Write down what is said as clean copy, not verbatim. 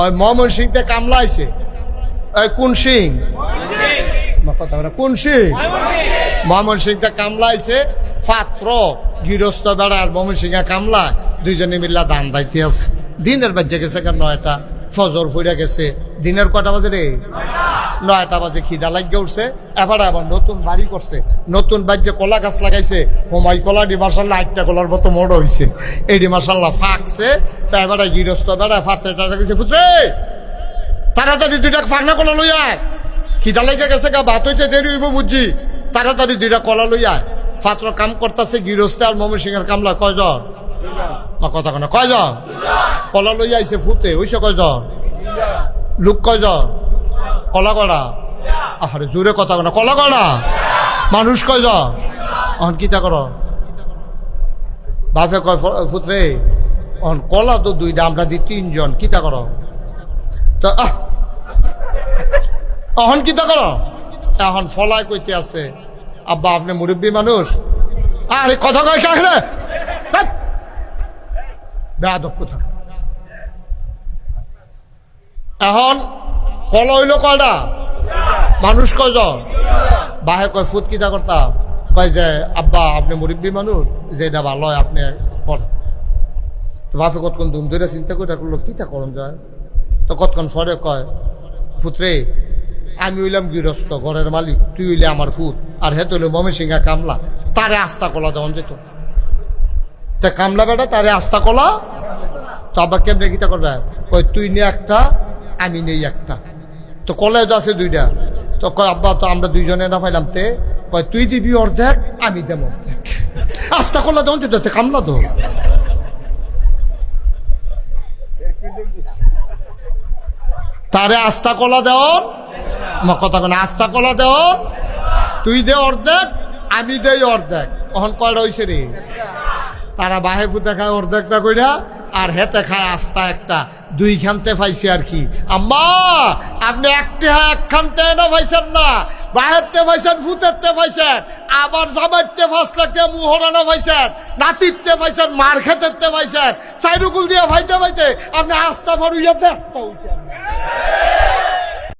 ওই ময়মন সিংতে কামলাইছে ওই কোন সিং কথা কোন সিং ময়মন সিংতে কামলাইছে পাত্র গৃহস্থ বেড়া আর ময়মন সিংহে কামলা দুইজনে মিল্লা দান দাইতে আছে দিনের বাজে গেছে কেন 9টা ফজর ফুইরা গেছে দিনের কটা বাজে রে 9টা বাজে খিদা লাগিয়ে উঠছে এবার আবার নতুন বাড়ি করছে নতুন বাজ্যে কলা গাছ লাগাইছে হোমাই কলা ডি মার্শাল্লাহ 8টা কলার মতো মোড় হয়েছে এডি মার্শাল্লাহ ফাঁকছে তা এবারে গৃহস্থ বেড়া পাত্রটা দেখেছে পুত্রে তাড়াতাড়ি 2টা ফাঁকনা কলা লই আয় খিদা লেগে গেছে গা ভাত হইতে দেরি হইব বুঝছি তাড়াতাড়ি 2টা কলা লই আয় পাত্র কাম করতেছে গৃহস্থ আর ময়মন সিংহের কামলা কয়জন কথা কেন কয়জন কলা লই আইছে ফুতে হইছে কয়জন লোক কয়জন কলা কড়া আরে জোরে কথা কেন কলা কড়া মানুষ কয়জন অহন কিতা কর বাপে কয় ফুতরে অহন কলা তো 2টা আমরা দি 3 জন কিতা কর তো অহন কিতা কর এখন ফলায় কইতে আছে আব্বা আপনি মুরব্বী মানুষ আরে কথা কয় কাহিলে বেয়াদব কথা এখন কলা হইল কয়টা মানুষ কয়জন বাহে কয় ফুট কিতা করতাম কয় যে আব্বা আপনি মুরব্বী মানুষ যে এটা ভালো হয় আপনি করেন তো বাপে কতক্ষণ ধুম ধরে চিন্তা করে করলো কিতা করন যায় তো কতক্ষণ পরে কয় ফুতরে আমি হইলাম গৃহস্থ ঘরের মালিক তুই হইলে আমার ফুট আর হেত হইল ময়মন সিংহা কামলা তারে আস্তা কলা দেওয়ান যেত তা কামলা বেটা তারে আস্তা কলা তো আব্বা কেমনে কিতা করবে কয় তুই নে একটা আমি নেই একটা তো কলায় তো আছে 2টা তো কয় আব্বা তো আমরা 2 জনে না পাইলাম তে কয় তুই দিবি অর্ধেক আমি দেব অর্ধেক আস্তা কলা দেওয়ান যেত কামলা তো তারে আস্তা কলা দেওয়ার কথা কেন আস্তা কলা দেওয়ার তুই দে অর্ধেক আমি দেই অর্ধেক তখন কয়টা হয়েছে রে তারা বাহে ফুতে খায় অর্ধেকটা কইরা আর হেতে খায় আস্তা একটা 2 খানতে পাইছে আর কি আম্মা আপনি একখানতে না পাইছেন না বাহেরতে পাইছেন ফুতেরতে পাইছেন আবার জামাইতে 5 লাখ টাকা মুহরানা পাইছেন নাতিতে পাইছেন মার খেতেতে পাইছেন সাইরুকুল দিয়ে ভাইতে আপনি আস্তা ভরুইয়া দেখতে